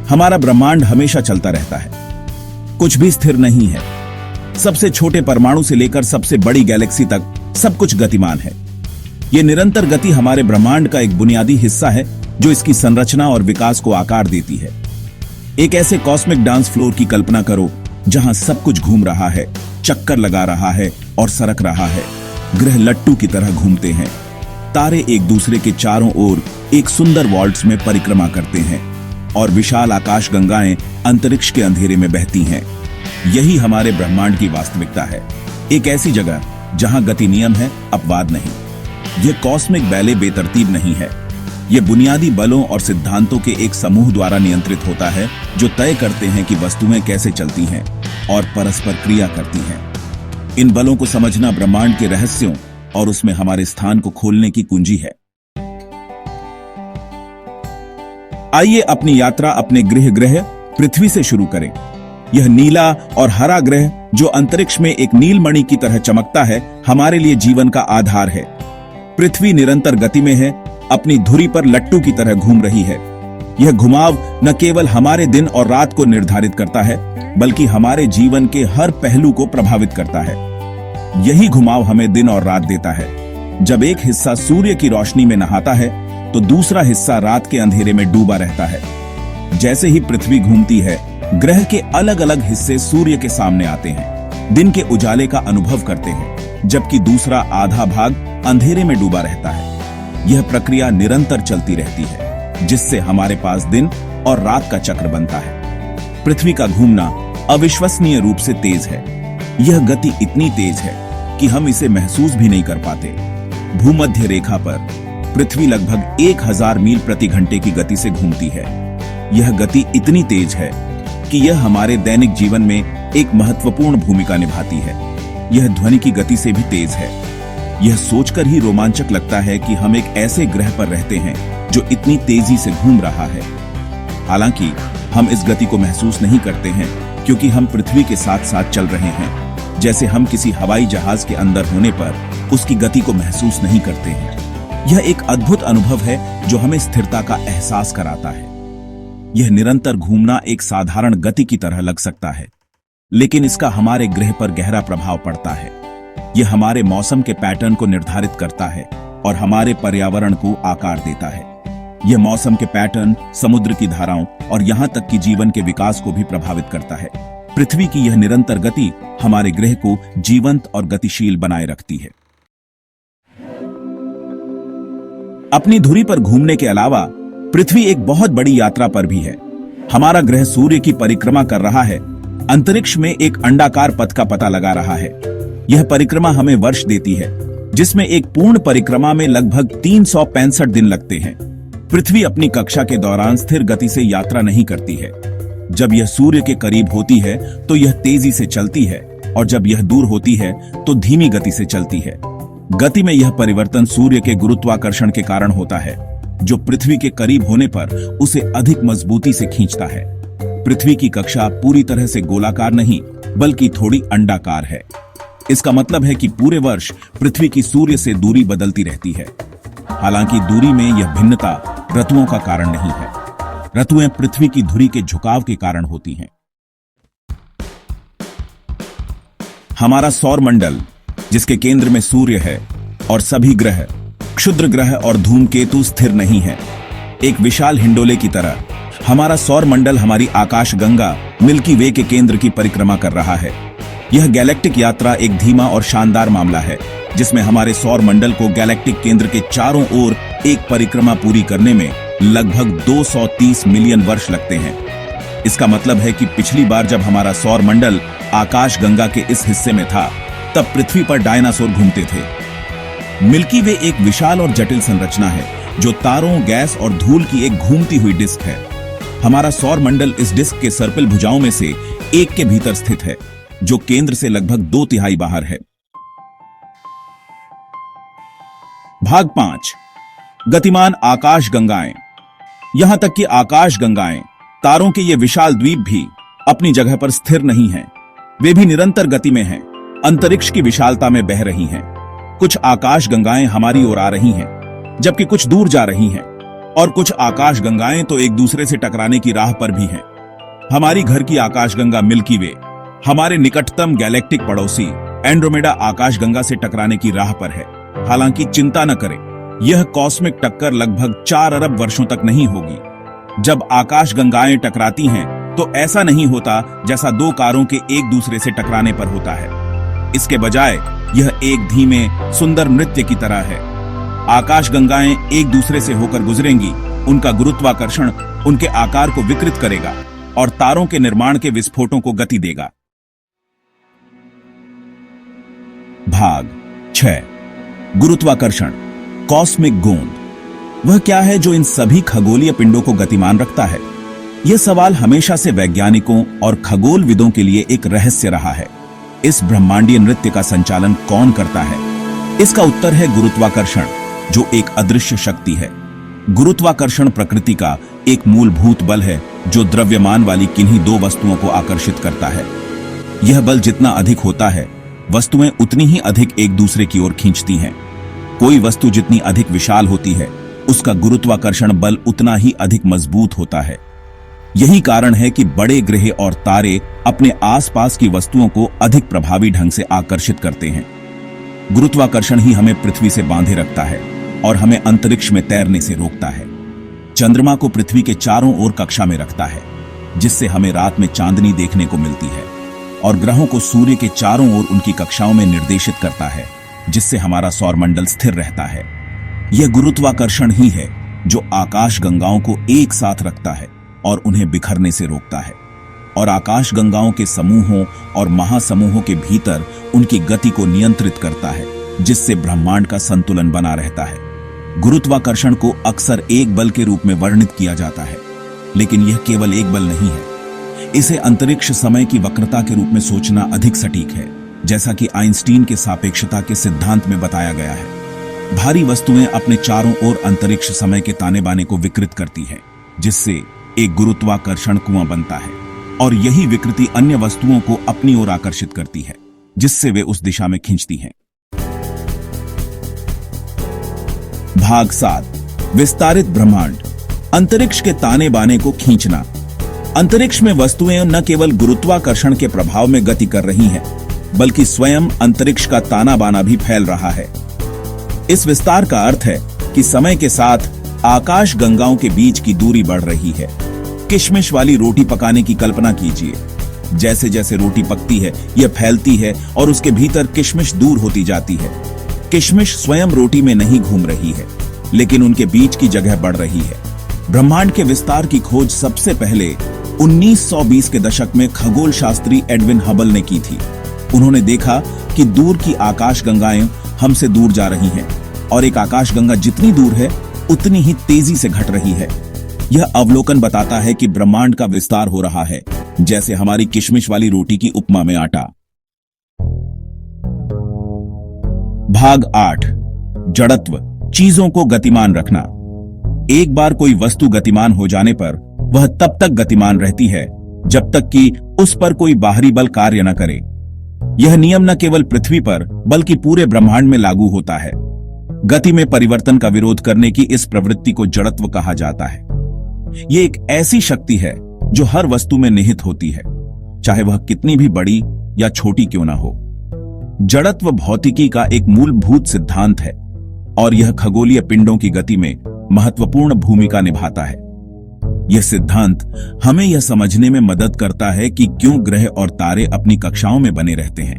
हमारा ब्रह्मांड हमेशा चलता रहता है, कुछ भी स्थिर नहीं है। सबसे छोटे परमाणु से लेकर सबसे बड़ी गैलेक्सी तक सब कुछ गतिमान है। यह निरंतर गति हमारे ब्रह्मांड का एक बुनियादी हिस्सा है जो इसकी संरचना और विकास को आकार देती है। एक ऐसे कॉस्मिक डांस फ्लोर की कल्पना करो जहां सब कुछ घूम रहा है, चक्कर लगा रहा है और सरक रहा है। ग्रह लट्टू की तरह घूमते हैं, तारे एक दूसरे के चारों ओर एक सुंदर वॉल्ट्स में परिक्रमा करते हैं और विशाल आकाश गंगाएं अंतरिक्ष के अंधेरे में बहती हैं। यही हमारे ब्रह्मांड की वास्तविकता है, एक ऐसी जगह जहां गति नियम है, अपवाद नहीं। यह कॉस्मिक बैले बेतरतीब नहीं है, यह बुनियादी बलों और सिद्धांतों के एक समूह द्वारा नियंत्रित होता है जो तय करते हैं कि वस्तुएं कैसे चलती हैं और परस्पर क्रिया करती हैं। इन बलों को समझना ब्रह्मांड के रहस्यों और उसमें हमारे स्थान को खोलने की कुंजी है। आइए अपनी यात्रा अपने ग्रह पृथ्वी से शुरू करें। यह नीला और हरा ग्रह जो अंतरिक्ष में एक नीलमणि की तरह चमकता है, हमारे लिए जीवन का आधार है। पृथ्वी निरंतर गति में है, अपनी धुरी पर लट्टू की तरह घूम रही है। यह घुमाव न केवल हमारे दिन और रात को निर्धारित करता है, बल्कि हमारे जीवन के हर पहलू को प्रभावित करता है। यही घुमाव हमें दिन और रात देता है। जब एक हिस्सा सूर्य की रोशनी में नहाता है तो दूसरा हिस्सा रात के अंधेरे में डूबा रहता है। जैसे ही पृथ्वी घूमती है, ग्रह के अलग अलग हिस्से सूर्य के सामने आते हैं, दिन के उजाले का अनुभव करते हैं, जबकि दूसरा आधा भाग अंधेरे में डूबा रहता है। यह प्रक्रिया निरंतर चलती रहती है, जिससे हमारे पास दिन और रात का चक्र बनता है। पृथ्वी का घूमना अविश्वसनीय रूप से तेज है। यह गति इतनी तेज है कि हम इसे महसूस भी नहीं कर पाते। भूमध्य रेखा पर पृथ्वी लगभग 1000 मील प्रति घंटे की गति से घूमती है। यह गति इतनी तेज है कि यह हमारे दैनिक जीवन में एक महत्वपूर्ण भूमिका निभाती है। यह ध्वनि की गति से भी तेज है। यह सोचकर ही रोमांचक लगता है कि हम एक ऐसे ग्रह पर रहते हैं जो इतनी तेजी से घूम रहा है। हालांकि हम इस गति को महसूस नहीं करते हैं क्योंकि हम पृथ्वी के साथ साथ चल रहे हैं। जैसे हम किसी हवाई जहाज के अंदर होने पर उसकी गति को महसूस नहीं करते हैं। यह एक अद्भुत अनुभव है जो हमें स्थिरता का एहसास कराता है। यह निरंतर घूमना एक साधारण गति की तरह लग सकता है, लेकिन इसका हमारे ग्रह पर गहरा प्रभाव पड़ता है। यह हमारे मौसम के पैटर्न को निर्धारित करता है और हमारे पर्यावरण को आकार देता है। यह मौसम के पैटर्न, समुद्र की धाराओं और यहां तक कि जीवन के विकास को भी प्रभावित करता है। पृथ्वी की यह निरंतर गति हमारे ग्रह को जीवंत और गतिशील बनाए रखती है। अपनी धुरी पर घूमने के अलावा पृथ्वी एक बहुत बड़ी यात्रा पर भी है। हमारा ग्रह सूर्य की परिक्रमा कर रहा है, अंतरिक्ष में एक अंडाकार पथ का पता लगा रहा है। यह परिक्रमा हमें वर्ष देती है, जिसमें एक पूर्ण परिक्रमा में लगभग 365 दिन लगते हैं। पृथ्वी अपनी कक्षा के दौरान स्थिर गति से यात्रा नहीं करती है। जब यह सूर्य के करीब होती है तो यह तेजी से चलती है और जब यह दूर होती है तो धीमी गति से चलती है। गति में यह परिवर्तन सूर्य के गुरुत्वाकर्षण के कारण होता है, जो पृथ्वी के करीब होने पर उसे अधिक मजबूती से खींचता है। पृथ्वी की कक्षा पूरी तरह से गोलाकार नहीं, बल्कि थोड़ी अंडाकार है। इसका मतलब है कि पूरे वर्ष पृथ्वी की सूर्य से दूरी बदलती रहती है। हालांकि दूरी में यह भिन्नता ऋतुओं का कारण नहीं है। ऋतुएं पृथ्वी की धुरी के झुकाव के कारण होती हैं। हमारा सौर मंडल, जिसके केंद्र में सूर्य है और सभी ग्रह, क्षुद्र ग्रह और धूमकेतु स्थिर नहीं है। एक विशाल हिंडोले की तरह हमारा सौर मंडल हमारी आकाश गंगा मिल्की वे के केंद्र की परिक्रमा कर रहा है। यह गैलेक्टिक यात्रा एक धीमा और शानदार मामला है, जिसमें हमारे सौर मंडल को गैलेक्टिक केंद्र के चारों ओर एक परिक्रमा पूरी करने में लगभग 230 मिलियन वर्ष लगते हैं। इसका मतलब है कि पिछली बार जब हमारा सौर मंडल आकाश गंगा के इस हिस्से में था, तब पृथ्वी पर डायनासोर घूमते थे। मिल्की वे एक विशाल और जटिल संरचना है जो तारों, गैस और धूल की एक घूमती हुई डिस्क है। हमारा सौर मंडल इस डिस्क के सर्पिल भुजाओं में से एक के भीतर स्थित है, जो केंद्र से लगभग 2/3 बाहर है। भाग 5, गतिमान आकाश गंगाएं। यहां तक कि आकाश गंगाएं, तारों के ये विशाल द्वीप भी अपनी जगह पर स्थिर नहीं हैं। वे भी निरंतर गति में हैं, अंतरिक्ष की विशालता में बह रही हैं। कुछ आकाश गंगाएं हमारी ओर आ रही हैं, जबकि कुछ दूर जा रही हैं, और कुछ आकाश गंगाएं तो एक दूसरे से टकराने की राह पर भी हैं। हमारी घर की आकाशगंगा मिल्की वे हमारे निकटतम गैलेक्टिक पड़ोसी एंड्रोमेडा आकाशगंगा से टकराने की राह पर है। हालांकि चिंता न करें, यह कॉस्मिक टक्कर लगभग 4 अरब वर्षों तक नहीं होगी। जब आकाशगंगाएं टकराती हैं तो ऐसा नहीं होता जैसा दो कारों के एक दूसरे से टकराने पर होता है। इसके बजाय यह एक धीमे सुंदर नृत्य की तरह है। आकाशगंगाएं एक दूसरे से होकर गुजरेंगी, उनका गुरुत्वाकर्षण उनके आकार को विकृत करेगा और तारों के निर्माण के विस्फोटों को गति देगा। भाग 6 गुरुत्वाकर्षण, कॉस्मिक गोंद। वह क्या है जो इन सभी खगोलीय पिंडों को गतिमान रखता है? यह सवाल हमेशा से वैज्ञानिकों और खगोलविदों के लिए एक रहस्य रहा है। इस ब्रह्मांडीय नृत्य का संचालन कौन करता है? इसका उत्तर है गुरुत्वाकर्षण, जो एक अदृश्य शक्ति है। गुरुत्वाकर्षण प्रकृति का एक मूलभूत बल है जो द्रव्यमान वाली किन्हीं दो वस्तुओं को आकर्षित करता है। यह बल जितना अधिक होता है, वस्तुएं उतनी ही अधिक एक दूसरे की ओर खींचती हैं। कोई वस्तु जितनी अधिक विशाल होती है, उसका गुरुत्वाकर्षण बल उतना ही अधिक मजबूत होता है। यही कारण है कि बड़े ग्रह और तारे अपने आसपास की वस्तुओं को अधिक प्रभावी ढंग से आकर्षित करते हैं। गुरुत्वाकर्षण ही हमें पृथ्वी से बांधे रखता है और हमें अंतरिक्ष में तैरने से रोकता है। चंद्रमा को पृथ्वी के चारों ओर कक्षा में रखता है, जिससे हमें रात में चांदनी देखने को मिलती है, और ग्रहों को सूर्य के चारों ओर उनकी कक्षाओं में निर्देशित करता है, जिससे हमारा सौरमंडल स्थिर रहता है। यह गुरुत्वाकर्षण ही है जो आकाश गंगाओं को एक साथ रखता है और उन्हें बिखरने से रोकता है, और आकाश गंगाओं के समूहों और महासमूहों के भीतर उनकी गति को नियंत्रित करता है, जिससे ब्रह्मांड का संतुलन बना रहता है। गुरुत्वाकर्षण को अक्सर एक बल के रूप में वर्णित किया जाता है, लेकिन यह केवल एक बल नहीं है। इसे अंतरिक्ष समय की वक्रता के रूप में सोचना अधिक सटीक है, जैसा कि आइंस्टीन के सापेक्षता के सिद्धांत में बताया गया है। भारी वस्तुएं अपने चारों ओर अंतरिक्ष समय के ताने बाने को विकृत करती हैं, जिससे एक गुरुत्वाकर्षण कुआं बनता है, और यही विकृति अन्य वस्तुओं को अपनी ओर आकर्षित करती है, जिससे वे उस दिशा में खींचती हैं। भाग 7 विस्तारित ब्रह्मांड, अंतरिक्ष के ताने बाने को खींचना। अंतरिक्ष में वस्तुएं न केवल गुरुत्वाकर्षण के प्रभाव में गति कर रही हैं, बल्कि स्वयं अंतरिक्ष का ताना बाना भी फैल रहा है। इस विस्तार का अर्थ है कि समय के साथ आकाश गंगाओं के बीच की दूरी बढ़ रही है। किशमिश वाली रोटी पकाने की कल्पना कीजिए। जैसे जैसे रोटी पकती है, यह फैलती है और उसके भीतर किशमिश दूर होती जाती है। किशमिश स्वयं रोटी में नहीं घूम रही है, लेकिन उनके बीच की जगह बढ़ रही है। ब्रह्मांड के विस्तार की खोज सबसे पहले 1920 के दशक में खगोल शास्त्री एडविन हबल ने की थी। उन्होंने देखा कि दूर की आकाश गंगाएं हमसे दूर जा रही हैं, और एक आकाश गंगा जितनी दूर है उतनी ही तेजी से घट रही है। यह अवलोकन बताता है कि ब्रह्मांड का विस्तार हो रहा है, जैसे हमारी किशमिश वाली रोटी की उपमा में आटा। भाग 8 जड़त्व, चीजों को गतिमान रखना। एक बार कोई वस्तु गतिमान हो जाने पर वह तब तक गतिमान रहती है जब तक कि उस पर कोई बाहरी बल कार्य न करे। यह नियम न केवल पृथ्वी पर बल्कि पूरे ब्रह्मांड में लागू होता है। गति में परिवर्तन का विरोध करने की इस प्रवृत्ति को जड़त्व कहा जाता है। यह एक ऐसी शक्ति है जो हर वस्तु में निहित होती है, चाहे वह कितनी भी बड़ी या छोटी क्यों ना हो। जड़त्व भौतिकी का एक मूलभूत सिद्धांत है, और यह खगोलीय पिंडों की गति में महत्वपूर्ण भूमिका निभाता है। यह सिद्धांत हमें यह समझने में मदद करता है कि क्यों ग्रह और तारे अपनी कक्षाओं में बने रहते हैं।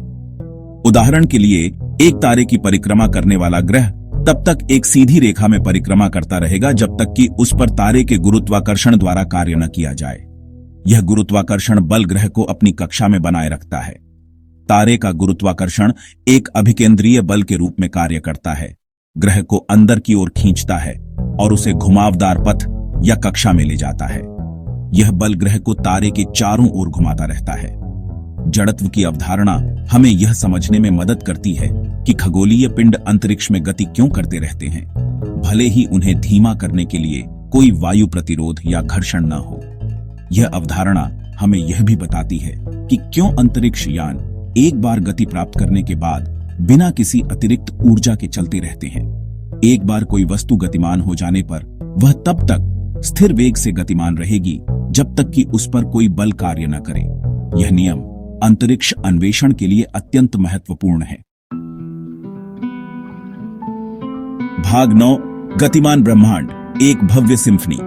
उदाहरण के लिए, एक तारे की परिक्रमा करने वाला ग्रह तब तक एक सीधी रेखा में परिक्रमा करता रहेगा जब तक कि उस पर तारे के गुरुत्वाकर्षण द्वारा कार्य न किया जाए। यह गुरुत्वाकर्षण बल ग्रह को अपनी कक्षा में बनाए रखता है। तारे का गुरुत्वाकर्षण एक अभिकेंद्रीय बल के रूप में कार्य करता है, ग्रह को अंदर की ओर खींचता है और उसे घुमावदार पथ या कक्षा में ले जाता है। यह बल ग्रह को तारे के चारों ओर घुमाता रहता है। जड़त्व की अवधारणा हमें यह समझने में मदद करती है कि खगोलीय पिंड अंतरिक्ष में गति क्यों करते रहते हैं, भले ही उन्हें धीमा करने के लिए कोई वायु प्रतिरोध या घर्षण न हो। यह अवधारणा हमें यह भी बताती है कि क्यों अंतरिक्ष यान एक बार गति प्राप्त करने के बाद बिना किसी अतिरिक्त ऊर्जा के चलते रहते हैं। एक बार कोई वस्तु गतिमान हो जाने पर वह तब तक स्थिर वेग से गतिमान रहेगी जब तक कि उस पर कोई बल कार्य न करे। यह नियम अंतरिक्ष अन्वेषण के लिए अत्यंत महत्वपूर्ण है। भाग 9, गतिमान ब्रह्मांड, एक भव्य सिम्फनी।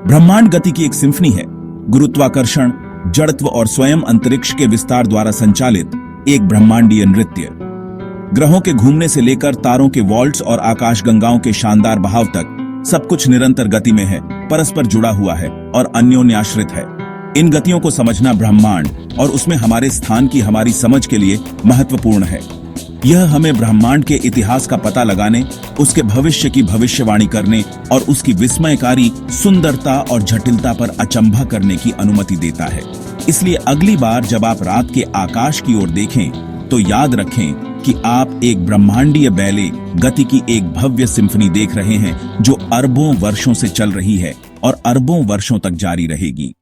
ब्रह्मांड गति की एक सिम्फनी है। गुरुत्वाकर्षण, जड़त्व और स्वयं अंतरिक्ष के विस्तार द्वारा संचालित एक ब्रह्मांडीय नृत्य। ग्रहों के घूमने से लेकर तारों के वॉल्ट्स और आकाशगंगाओं के शानदार बहाव तक सब कुछ निरंतर गति में है, परस्पर जुड़ा हुआ है और अन्योन्याश्रित है। इन गतियों को समझना ब्रह्मांड और उसमें हमारे स्थान की हमारी समझ के लिए महत्वपूर्ण है। यह हमें ब्रह्मांड के इतिहास का पता लगाने, उसके भविष्य की भविष्यवाणी करने और उसकी विस्मयकारी सुंदरता और जटिलता पर अचंभा करने की अनुमति देता है। इसलिए अगली बार जब आप रात के आकाश की ओर देखें तो याद रखें कि आप एक ब्रह्मांडीय बैले गति की एक भव्य सिम्फनी देख रहे हैं जो अरबों वर्षों से चल रही है और अरबों वर्षों तक जारी रहेगी।